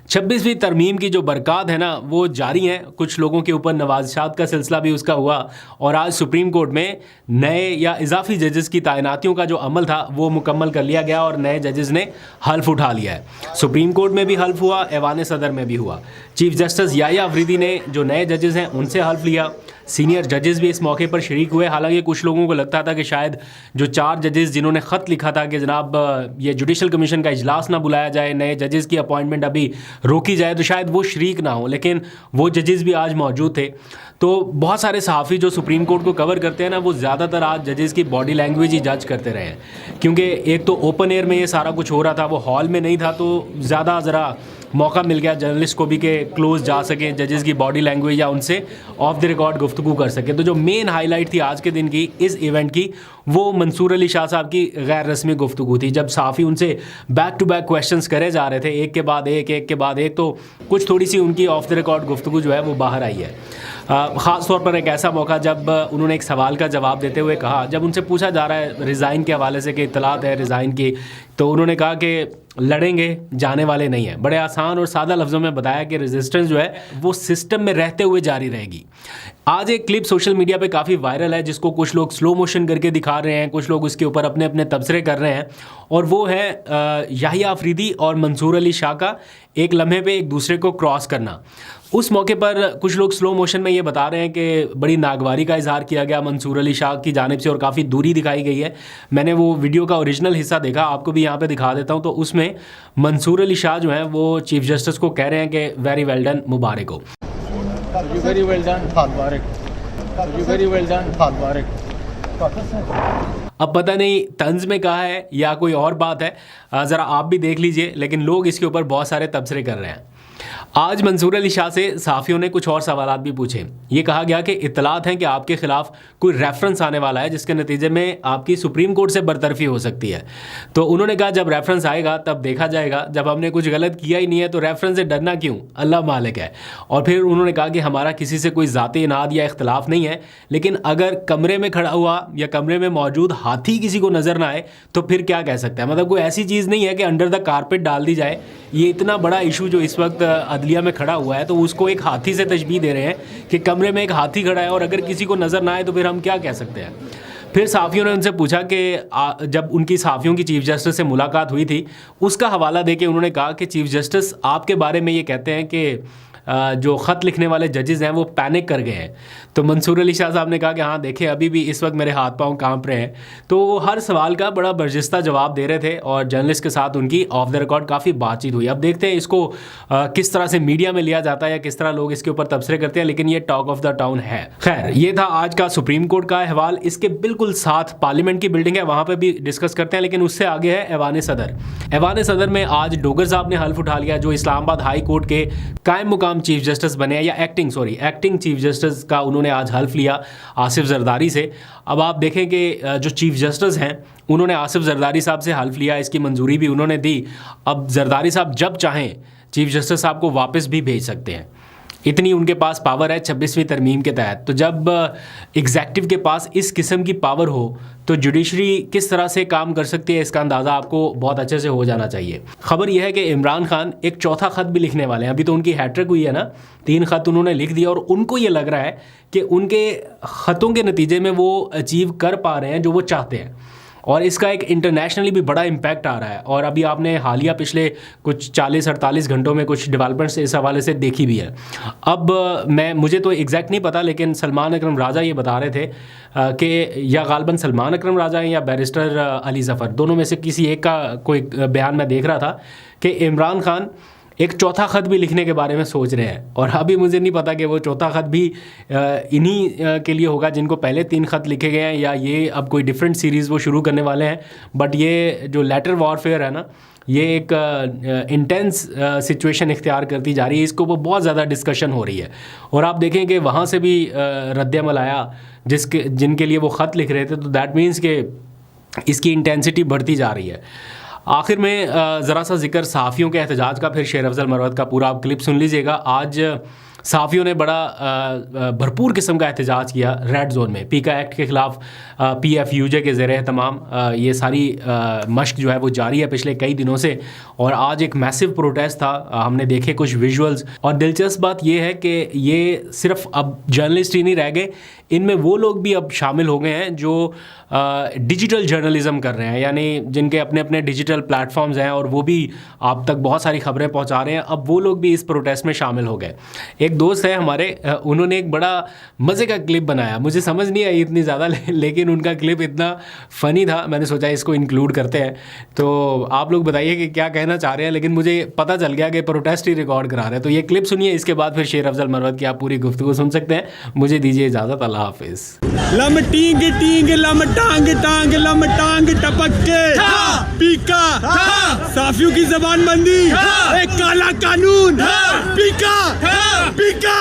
26वीं तरमीम की जो बरक़ात है ना वो जारी हैं। कुछ लोगों के ऊपर नवाज़शात का सिलसिला भी उसका हुआ और आज सुप्रीम कोर्ट में नए या इजाफी जजेस की तैनातियों का जो अमल था वो मुकम्मल कर लिया गया और नए जजेस ने हल्फ उठा लिया है। सुप्रीम कोर्ट में भी हल्फ हुआ, ऐवान सदर में भी हुआ। चीफ जस्टिस याह्या अफरीदी ने जो नए जजेस हैं उनसे हल्फ लिया। सीनियर जजेस भी इस मौके पर शरीक हुए। हालांकि कुछ लोगों को लगता था कि शायद जो 4 जजेस जिन्होंने ख़त लिखा था कि जनाब ये जुडिशल कमीशन का इजलास ना बुलाया जाए, नए जजेस की अपॉइंटमेंट अभी रोकी जाए, तो शायद वो शरीक ना हो, लेकिन वो जजेस भी आज मौजूद थे। तो बहुत सारे सहाफ़ी जो सुप्रीम कोर्ट को कवर करते हैं ना वो ज़्यादातर आज जजेस की बॉडी लैंग्वेज ही जज करते रहे हैं, क्योंकि एक तो ओपन एयर में ये सारा कुछ हो रहा था, वो हॉल में नहीं था, तो ज़्यादा ज़रा मौका मिल गया जर्नलिस्ट को भी कि क्लोज जा सके, जजेस की बॉडी लैंग्वेज या उनसे ऑफ द रिकॉर्ड गुफ्तगू कर सके। तो जो मेन हाईलाइट थी आज के दिन की इस इवेंट की वो मंसूर अली शाह साहब की गैर रस्मी गुफ्तगू थी, जब सहाफ़ी उनसे बैक टू बैक क्वेश्चंस करे जा रहे थे, एक के बाद एक, तो कुछ थोड़ी सी उनकी ऑफ द रिकॉर्ड गुफ्तगू जो है वो बाहर आई है। ख़ास तौर पर एक ऐसा मौका जब उन्होंने एक सवाल का जवाब देते हुए कहा, जब उनसे पूछा जा रहा है रिज़ाइन के हवाले से कि इत्तलात है रिज़ाइन की, तो उन्होंने कहा कि लड़ेंगे, जाने वाले नहीं हैं। बड़े आसान और सादा लफ्ज़ों में बताया कि रेजिस्टेंस जो है वो सिस्टम में रहते हुए जारी रहेगी। आज एक क्लिप सोशल मीडिया पे काफ़ी वायरल है जिसको कुछ लोग स्लो मोशन करके दिखा रहे हैं, कुछ लोग उसके ऊपर अपने अपने तबसरे कर रहे हैं, और वो है याह्या अफरीदी और मंसूर अली शाह का एक लम्हे पे एक दूसरे को क्रॉस करना। उस मौके पर कुछ लोग स्लो मोशन में ये बता रहे हैं कि बड़ी नागवारी का इजहार किया गया मंसूर अली शाह की जानिब से और काफ़ी दूरी दिखाई गई है। मैंने वो वीडियो का ओरिजिनल हिस्सा देखा, आपको भी यहाँ पे दिखा देता हूँ। तो उसमें मंसूर अली शाह जो हैं वो चीफ जस्टिस को कह रहे हैं कि वेरी वेल डन, मुबारक हो। वेरी वेल डन, मुबारक। वेरी वेल डन, मुबारक। अब पता नहीं तंज में कहा है या कोई और बात है, ज़रा आप भी देख लीजिए, लेकिन लोग इसके ऊपर बहुत सारे तबसरे कर रहे हैं। आज मंसूर अली शाह से सहाफ़ियों ने कुछ और सवालात भी पूछे। ये कहा गया कि इत्तलात हैं कि आपके ख़िलाफ़ कोई रेफरेंस आने वाला है जिसके नतीजे में आपकी सुप्रीम कोर्ट से बरतरफी हो सकती है। तो उन्होंने कहा जब रेफरेंस आएगा तब देखा जाएगा, जब हमने कुछ गलत किया ही नहीं है तो रेफरेंस से डरना क्यों, अल्लाह मालिक है। और फिर उन्होंने कहा कि हमारा किसी से कोई ज़ाती इनाद या इख्तलाफ नहीं है, लेकिन अगर कमरे में खड़ा हुआ या कमरे में मौजूद हाथी किसी को नज़र ना आए तो फिर क्या कह सकते हैं। मतलब कोई ऐसी चीज़ नहीं है कि अंडर द कारपेट डाल दी जाए। ये इतना बड़ा इशू जो इस वक्त अदलिया में खड़ा हुआ है तो उसको एक हाथी से तशबीह दे रहे हैं कि कमरे में एक हाथी खड़ा है और अगर किसी को नज़र ना आए तो फिर हम क्या कह सकते हैं। फिर सहाफ़ियों ने उनसे पूछा कि जब उनकी सहाफ़ियों की चीफ जस्टिस से मुलाकात हुई थी उसका हवाला देके उन्होंने कहा कि चीफ जस्टिस आपके बारे में ये कहते हैं कि जो ख़त लिखने वाले जजेस हैं वो पैनिक कर गए हैं। तो मंसूर अली शाह साहब ने कहा कि हाँ देखें अभी भी इस वक्त मेरे हाथ पांव कांप रहे हैं। तो वो हर सवाल का बड़ा बर्जिस्ता जवाब दे रहे थे और जर्नलिस्ट के साथ उनकी ऑफ द रिकॉर्ड काफ़ी बातचीत हुई। अब देखते हैं इसको किस तरह से मीडिया में लिया जाता है या किस तरह लोग इसके ऊपर तबसरे करते हैं, लेकिन ये टॉक ऑफ द टाउन है। खैर ये था आज का सुप्रीम कोर्ट का अहवाल। इसके बिल्कुल साथ पार्लियामेंट की बिल्डिंग है, वहाँ पर भी डिस्कस करते हैं, लेकिन उससे आगे है ऐवान सदर। ऐवान सदर में आज डोगर साहब ने हल्फ उठा लिया, जो इस्लामाबाद हाई कोर्ट के कायम मुकाम चीफ जस्टिस बने या एक्टिंग चीफ जस्टिस का उन्होंने आज हल्फ लिया आसिफ जरदारी से। अब आप देखें कि जो चीफ जस्टिस हैं उन्होंने आसिफ जरदारी साहब से हल्फ लिया, इसकी मंजूरी भी उन्होंने दी। अब जरदारी साहब जब चाहें चीफ जस्टिस साहब को वापस भी भेज सकते हैं, इतनी उनके पास पावर है 26वीं तरमीम के तहत। तो जब एग्जेक्टिव के पास इस किस्म की पावर हो तो जुडिशरी किस तरह से काम कर सकती है इसका अंदाज़ा आपको बहुत अच्छे से हो जाना चाहिए। खबर यह है कि इमरान खान एक चौथा ख़त भी लिखने वाले हैं। अभी तो उनकी हैट्रिक हुई है ना, 3 ख़त उन्होंने लिख दिया और उनको ये लग रहा है कि उनके ख़तों के नतीजे में वो अचीव कर पा रहे हैं जो वो चाहते हैं और इसका एक इंटरनेशनली भी बड़ा इम्पैक्ट आ रहा है। और अभी आपने हालिया पिछले कुछ 40-48 घंटों में कुछ डेवलपमेंट्स इस हवाले से देखी भी है। अब मुझे तो एग्जैक्ट नहीं पता, लेकिन सलमान अकरम राजा ये बता रहे थे कि या गालबन सलमान अकरम राजा हैं या बैरिस्टर अली ज़फ़र, दोनों में से किसी एक का कोई बयान मैं देख रहा था कि इमरान खान एक चौथा ख़त भी लिखने के बारे में सोच रहे हैं। और अभी मुझे नहीं पता कि वो चौथा ख़त भी इन्हीं के लिए होगा जिनको पहले 3 ख़त लिखे गए हैं, या ये अब कोई डिफरेंट सीरीज़ वो शुरू करने वाले हैं। बट ये जो लेटर वॉरफेयर है ना, ये एक इंटेंस सिचुएशन इख्तियार करती जा रही है, इसको वो बहुत ज़्यादा डिस्कशन हो रही है। और आप देखें कि वहाँ से भी रद्द-ए-अमल आया जिनके लिए वो ख़त लिख रहे थे, तो दैट मीन्स कि इसकी इंटेंसिटी बढ़ती जा रही है। आखिर में ज़रा सा जिक्र सहाफ़ियों के एहतजाज का, फिर शेर अफजल मरवत का पूरा आप क्लिप सुन लीजिएगा। आज सहाफ़ियों ने बड़ा भरपूर किस्म का एहतजाज किया रेड जोन में पीका एक्ट के ख़िलाफ़। PFUJ के ज़रिए तमाम ये सारी मश्क जो है वो जारी है पिछले कई दिनों से, और आज एक मैसिव प्रोटेस्ट था। हमने देखे कुछ विजुअल्स, और दिलचस्प बात ये है कि ये सिर्फ अब जर्नलिस्ट ही नहीं रह गए, इनमें वो लोग भी अब शामिल हो गए हैं जो डिजिटल जर्नलिज़म कर रहे हैं, यानी जिनके अपने अपने डिजिटल प्लेटफॉर्म्स हैं और वो भी आप तक बहुत सारी खबरें पहुंचा रहे हैं। अब वो लोग भी इस प्रोटेस्ट में शामिल हो गए। एक दोस्त है हमारे, उन्होंने एक बड़ा मज़े का क्लिप बनाया, मुझे समझ नहीं आई इतनी ज़्यादा लेकिन उनका क्लिप इतना फ़नी था, मैंने सोचा इसको इंक्लूड करते हैं। तो आप लोग बताइए कि क्या कहना चाह रहे हैं, लेकिन मुझे पता चल गया कि प्रोटेस्ट ही रिकॉर्ड करा रहे हैं। तो ये क्लिप सुनिए, इसके बाद फिर शेर अफजल मरवत की आप पूरी गुफ्तगू सुन सकते हैं। मुझे दीजिए इजाज़त, अल्लाह हाफिज़। लम टींग टींग लम टांग टांग लम टांग टपक के पीका साफियों की जबान बंदी, एक काला कानून, पीका पीका